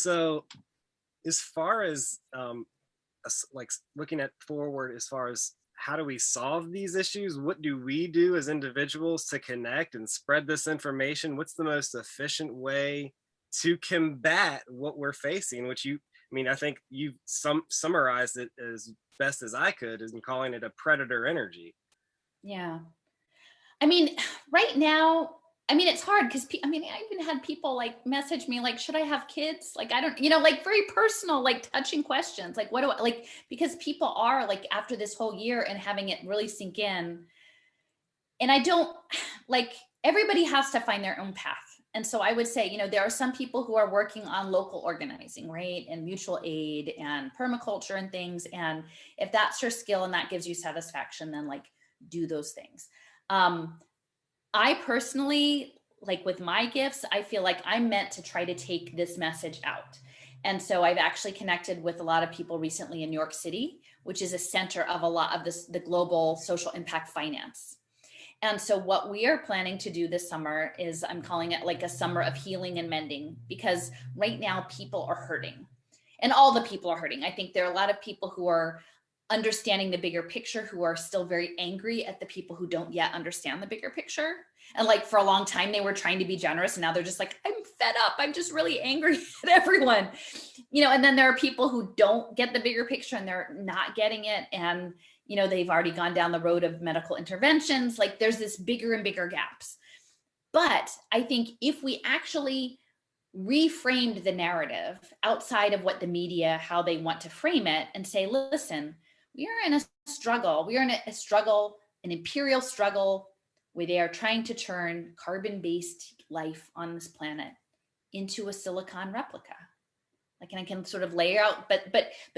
So as far as like looking at forward, as far as how do we solve these issues, what do we do as individuals to connect and spread this information? What's the most efficient way to combat what we're facing? Which I think you summarized it as best as I could in calling it a predator energy. Yeah. I mean, right now, I mean, it's hard because I even had people like message me like, should I have kids? Like, I don't, like very personal, like touching questions. Like, what do I like? Because people are like after this whole year and having it really sink in. And I don't like everybody has to find their own path. And so I would say, there are some people who are working on local organizing, right? And mutual aid and permaculture and things. And if that's your skill and that gives you satisfaction, then like do those things. I personally, like with my gifts, I feel like I'm meant to try to take this message out. And so I've actually connected with a lot of people recently in New York City, which is a center of a lot of the global social impact finance. And so what we are planning to do this summer is I'm calling it like a summer of healing and mending, because right now people are hurting and all the people are hurting. I think there are a lot of people who are understanding the bigger picture who are still very angry at the people who don't yet understand the bigger picture. And like for a long time, they were trying to be generous. And now they're just like, I'm fed up. I'm just really angry at everyone. And then there are people who don't get the bigger picture and they're not getting it. And, they've already gone down the road of medical interventions. Like there's this bigger and bigger gaps. But I think if we actually reframed the narrative outside of what the media, how they want to frame it and say, listen, we are in a struggle. We are in a struggle, an imperial struggle, where they are trying to turn carbon-based life on this planet into a silicon replica. Like, and I can sort of lay out, but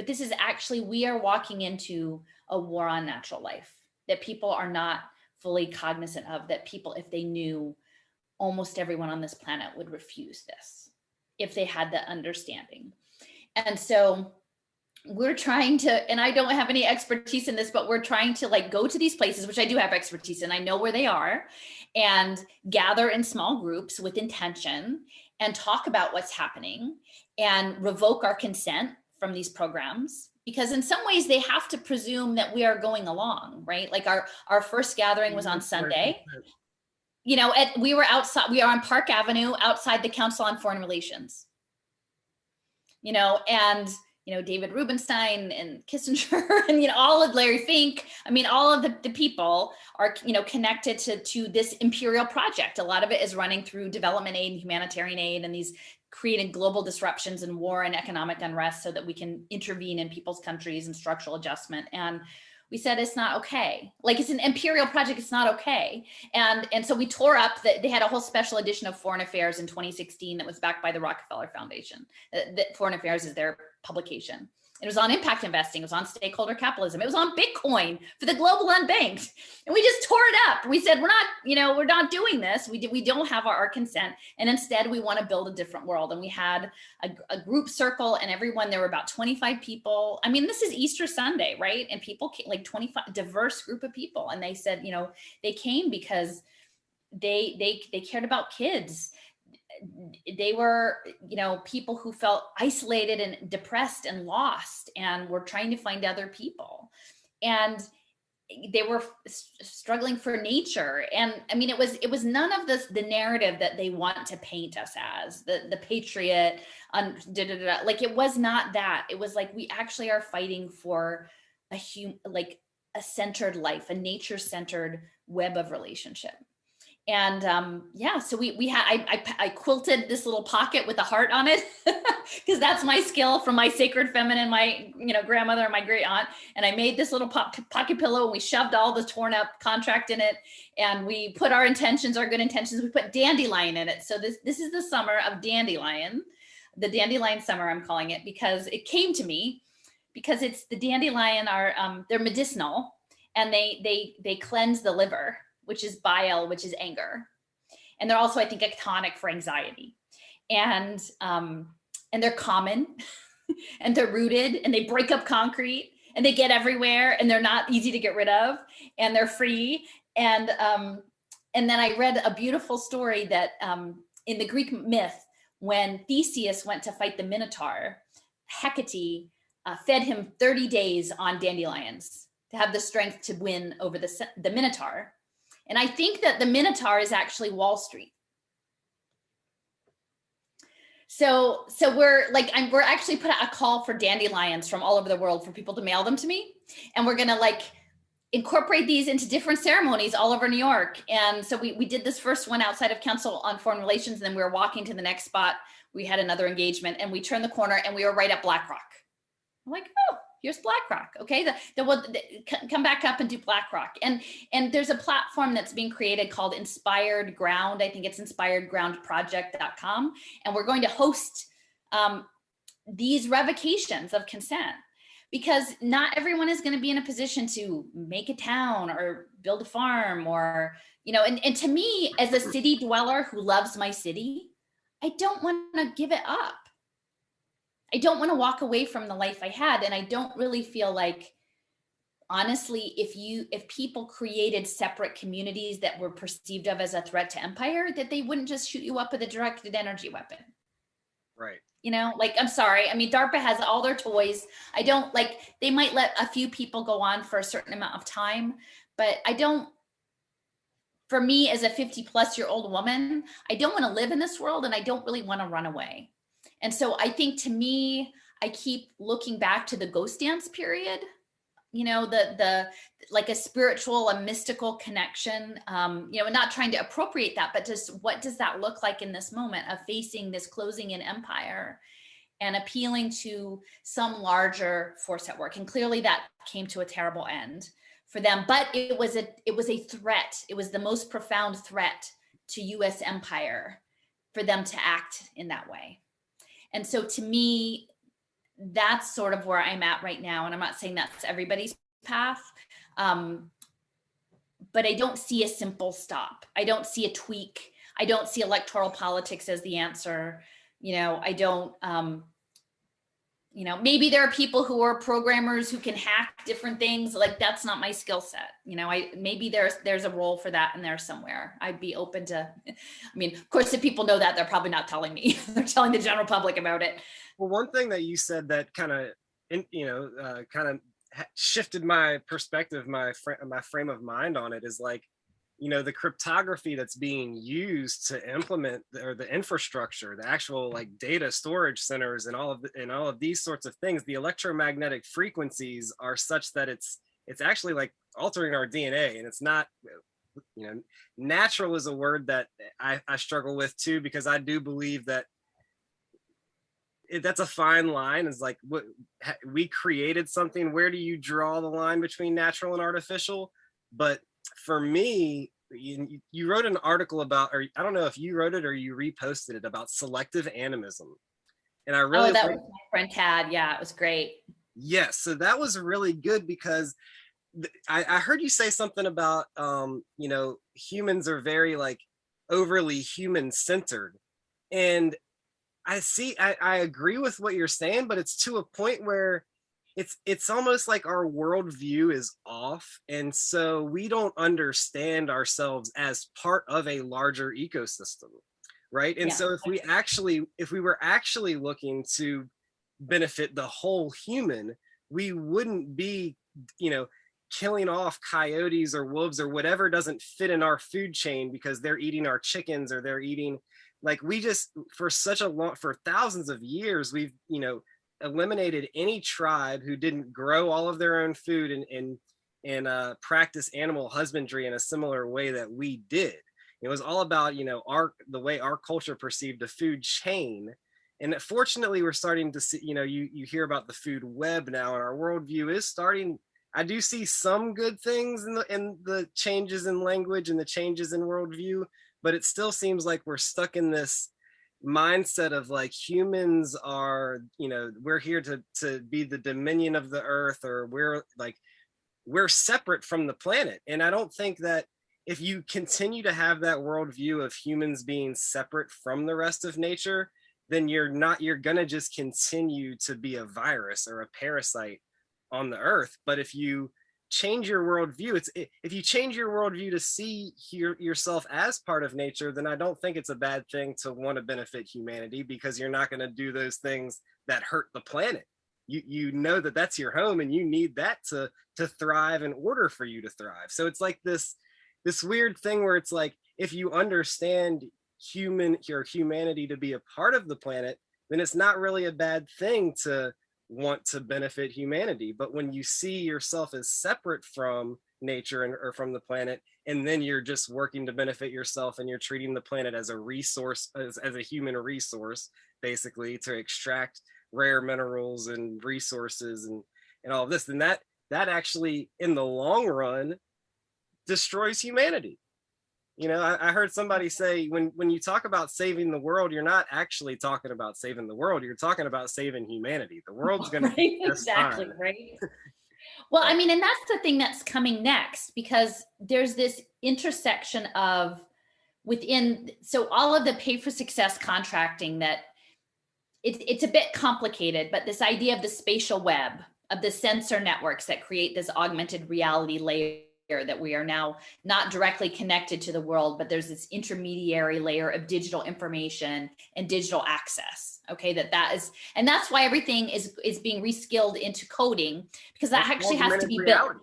this is actually, we are walking into a war on natural life that people are not fully cognizant of, that people, if they knew, almost everyone on this planet would refuse this if they had the understanding. And so we're trying to, and I don't have any expertise in this, but we're trying to like go to these places, which I do have expertise in, I know where they are, and gather in small groups with intention and talk about what's happening and revoke our consent from these programs. Because in some ways they have to presume that we are going along, right? Like our first gathering was on Sunday. We were outside, we are on Park Avenue outside the Council on Foreign Relations. And David Rubenstein and Kissinger and, all of Larry Fink. I mean, all of the people are, connected to this imperial project. A lot of it is running through development aid and humanitarian aid and these creating global disruptions and war and economic unrest so that we can intervene in people's countries and structural adjustment. And we said, it's not okay. Like, it's an imperial project. It's not okay. And so we tore up they had a whole special edition of Foreign Affairs in 2016 that was backed by the Rockefeller Foundation. Foreign Affairs is their publication. It was on impact investing. It was on stakeholder capitalism. It was on Bitcoin for the global unbanked. And we just tore it up. We said, we're not doing this. We don't have our consent. And instead we want to build a different world. And we had a group circle and everyone, there were about 25 people. I mean, this is Easter Sunday, right? And people came, like 25, diverse group of people. And they said, they came because they cared about kids. They were, people who felt isolated and depressed and lost and were trying to find other people. And they were struggling for nature. And I mean, it was none of this, the narrative that they want to paint us as the patriot, like it was not that. It was like, we actually are fighting for a centered life, a nature-centered web of relationship. And so I quilted this little pocket with a heart on it because that's my skill from my sacred feminine, my grandmother and my great aunt. And I made this little pocket pillow and we shoved all the torn up contract in it. And we put our intentions, our good intentions, we put dandelion in it. So this is the summer of dandelion, the dandelion summer, I'm calling it, because it came to me because it's the dandelion are, they're medicinal and they cleanse the liver, which is bile, which is anger. And they're also, I think, a tonic for anxiety. And they're common and they're rooted and they break up concrete and they get everywhere and they're not easy to get rid of and they're free. And then I read a beautiful story that in the Greek myth, when Theseus went to fight the Minotaur, Hecate fed him 30 days on dandelions to have the strength to win over the Minotaur. And I think that the Minotaur is actually Wall Street. So we're actually put out a call for dandelions from all over the world for people to mail them to me. And we're gonna like incorporate these into different ceremonies all over New York. And so we did this first one outside of Council on Foreign Relations, and then we were walking to the next spot. We had another engagement, and we turned the corner and we were right at Black Rock. I'm like, oh, here's Black Rock. Okay, come back up and do Black Rock. And there's a platform that's being created called Inspired Ground. I think it's inspiredgroundproject.com. And we're going to host these revocations of consent, because not everyone is going to be in a position to make a town or build a farm or, and to me, as a city dweller who loves my city, I don't want to give it up. I don't want to walk away from the life I had. And I don't really feel like, honestly, if people created separate communities that were perceived of as a threat to empire, that they wouldn't just shoot you up with a directed energy weapon. Right. I'm sorry. I mean, DARPA has all their toys. I don't they might let a few people go on for a certain amount of time, but for me as a 50-plus-year-old woman, I don't want to live in this world, and I don't really want to run away. And so I think, to me, I keep looking back to the ghost dance period, the like a spiritual, a mystical connection, and not trying to appropriate that, but just what does that look like in this moment of facing this closing in empire and appealing to some larger force at work. And clearly that came to a terrible end for them, but it was a threat. It was the most profound threat to US empire for them to act in that way. And so to me, that's sort of where I'm at right now. And I'm not saying that's everybody's path, but I don't see a simple stop. I don't see a tweak. I don't see electoral politics as the answer. I don't, maybe there are people who are programmers who can hack different things. Like, that's not my skill set. Maybe there's a role for that in there somewhere. I'd be open to, of course, if people know that, they're probably not telling me. They're telling the general public about it. Well, one thing that you said that kind of, shifted my perspective, my frame of mind on it is the cryptography that's being used to implement the infrastructure, the actual data storage centers and all of these sorts of things. The electromagnetic frequencies are such that it's actually altering our DNA, and it's not. Natural is a word that I struggle with too, because I do believe that that's a fine line. Is what we created something. Where do you draw the line between natural and artificial? But for me, you wrote an article about, or I don't know if you wrote it or you reposted it, about selective animism, and I really that was my friend Tad. Yeah, it was great. Yes, so that was really good, because I heard you say something about humans are very overly human centered, and I agree with what you're saying, but it's to a point where it's almost like our worldview is off, and so we don't understand ourselves as part of a larger ecosystem, right? And so if we were actually looking to benefit the whole human, we wouldn't be killing off coyotes or wolves or whatever doesn't fit in our food chain because they're eating our chickens, or they're eating for thousands of years, we've eliminated any tribe who didn't grow all of their own food and practice animal husbandry in a similar way that we did. It was all about the way our culture perceived the food chain. And fortunately, we're starting to see, you hear about the food web now, and our worldview is starting. I do see some good things in the changes in language and the changes in worldview, but it still seems like we're stuck in this mindset of humans are, we're here to be the dominion of the earth, or we're separate from the planet. And I don't think that if you continue to have that worldview of humans being separate from the rest of nature, then you're gonna just continue to be a virus or a parasite on the earth. But if you change your worldview, if you change your worldview to see yourself as part of nature, then I don't think it's a bad thing to want to benefit humanity, because you're not going to do those things that hurt the planet. You know that that's your home, and you need that to thrive in order for you to thrive. So it's like this weird thing where it's like, if you understand your humanity to be a part of the planet, then it's not really a bad thing to want to benefit humanity. But when you see yourself as separate from nature or from the planet, and then you're just working to benefit yourself, and you're treating the planet as a resource, as a human resource, basically, to extract rare minerals and resources and all of this, then that actually in the long run destroys humanity. You know, I heard somebody say, when you talk about saving the world, you're not actually talking about saving the world. You're talking about saving humanity. The world's going right, to be just exactly, fine. right. Well, I mean, and that's the thing that's coming next, because there's this intersection of so all of the pay for success contracting, that it's a bit complicated, but this idea of the spatial web, of the sensor networks that create this augmented reality layer, that we are now not directly connected to the world, but there's this intermediary layer of digital information and digital access. Okay, that is, and that's why everything is being reskilled into coding, because that actually has to be built.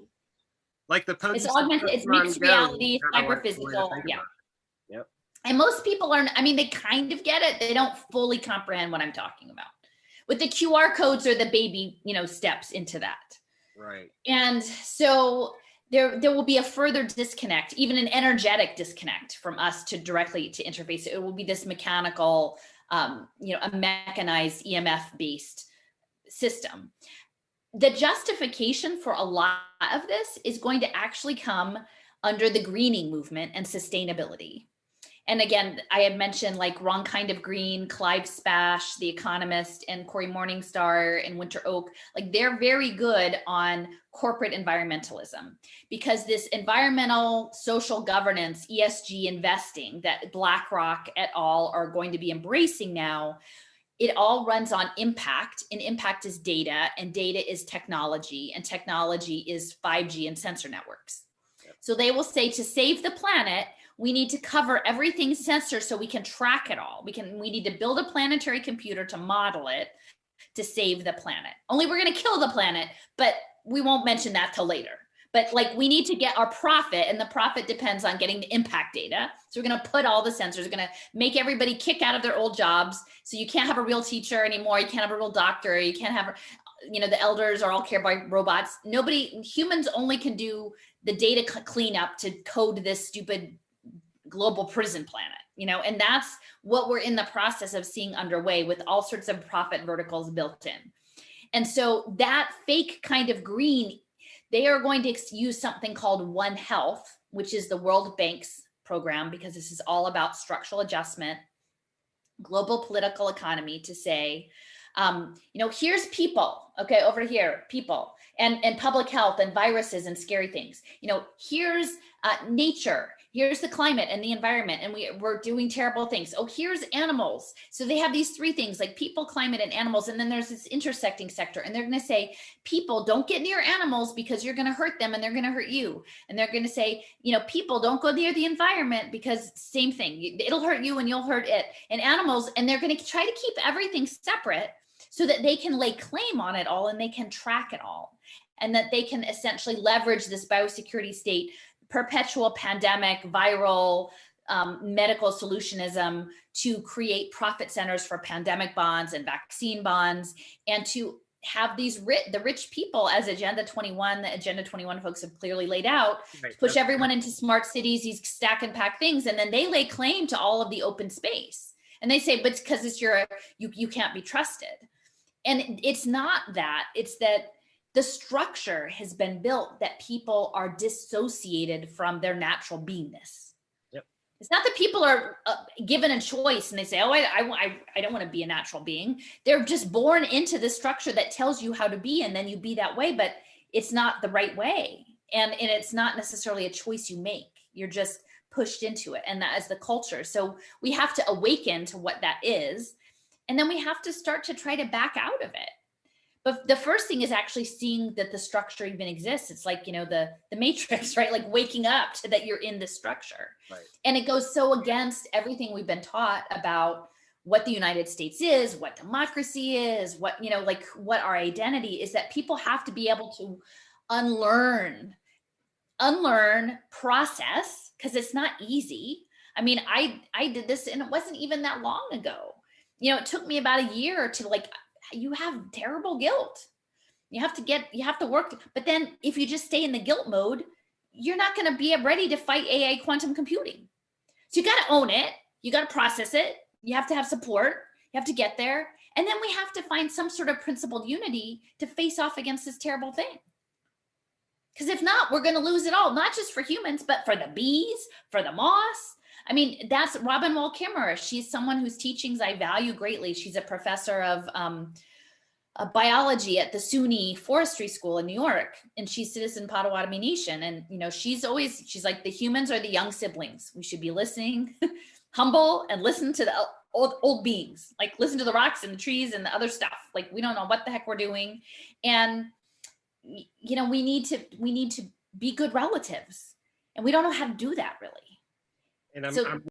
Like the It's augmented, it's mixed reality, cyber physical. Yeah. Yep. And most people are, I mean, they kind of get it. They don't fully comprehend what I'm talking about. With the QR codes are the baby, steps into that. Right. And so there will be a further disconnect, even an energetic disconnect from us to directly to interface. It will be this mechanical, a mechanized EMF based system. The justification for a lot of this is going to actually come under the greening movement and sustainability. And again, I had mentioned like Wrong Kind of Green, Clive Spash, The Economist, and Cory Morningstar and Winter Oak. Like, they're very good on corporate environmentalism, because this environmental social governance, ESG investing that BlackRock et al. Are going to be embracing now, it all runs on impact, and impact is data, and data is technology, and technology is 5G and sensor networks. Yep. So they will say, to save the planet, we need to cover everything sensor so we can track it all. We need to build a planetary computer to model it to save the planet. Only we're going to kill the planet, but we won't mention that till later. But like, we need to get our profit, and the profit depends on getting the impact data. So we're going to put all the sensors, we're going to make everybody kick out of their old jobs. So you can't have a real teacher anymore. You can't have a real doctor. You can't have, the elders are all cared by robots. Humans only can do the data cleanup to code this stupid global prison planet, and that's what we're in the process of seeing underway, with all sorts of profit verticals built in. And so that fake kind of green, they are going to use something called One Health, which is the World Bank's program, because this is all about structural adjustment, global political economy, to say, here's people, okay, over here, people, and public health and viruses and scary things. Here's nature. Here's the climate and the environment, and we're doing terrible things. Oh, here's animals. So they have these three things, like people, climate, and animals. And then there's this intersecting sector, and they're going to say, people, don't get near animals because you're going to hurt them and they're going to hurt you. And they're going to say, people, don't go near the environment because same thing, it'll hurt you and you'll hurt it. And animals, and they're going to try to keep everything separate so that they can lay claim on it all and they can track it all. And that they can essentially leverage this biosecurity state, perpetual pandemic, viral, medical solutionism, to create profit centers for pandemic bonds and vaccine bonds, and to have the rich people, as Agenda 21 folks have clearly laid out, right, to push everyone into smart cities, these stack and pack things, and then they lay claim to all of the open space. And they say, but it's because it's you can't be trusted. And it's not that, it's that the structure has been built that people are dissociated from their natural beingness. Yep. It's not that people are given a choice and they say, oh, I don't want to be a natural being. They're just born into this structure that tells you how to be, and then you be that way, but it's not the right way. And it's not necessarily a choice you make. You're just pushed into it. And that is the culture. So we have to awaken to what that is. And then we have to start to try to back out of it. But the first thing is actually seeing that the structure even exists. It's like, the matrix, right? Like waking up to that you're in the structure. Right. And it goes so against everything we've been taught about what the United States is, what democracy is, what, like what our identity is, that people have to be able to unlearn, process, because it's not easy. I mean, I did this and it wasn't even that long ago. It took me about a year to, like, you have terrible guilt. You have to work. But then if you just stay in the guilt mode, you're not going to be ready to fight AI quantum computing. So you got to own it. You got to process it. You have to have support. You have to get there. And then we have to find some sort of principled unity to face off against this terrible thing. Because if not, we're going to lose it all, not just for humans, but for the bees, for the moss. I mean, that's Robin Wall Kimmerer. She's someone whose teachings I value greatly. She's a professor of biology at the SUNY Forestry School in New York, and she's citizen Potawatomi Nation. And she's like, the humans are the young siblings. We should be listening, humble, and listen to the old beings. Like, listen to the rocks and the trees and the other stuff. Like, we don't know what the heck we're doing, and we need to be good relatives, and we don't know how to do that really. And I'm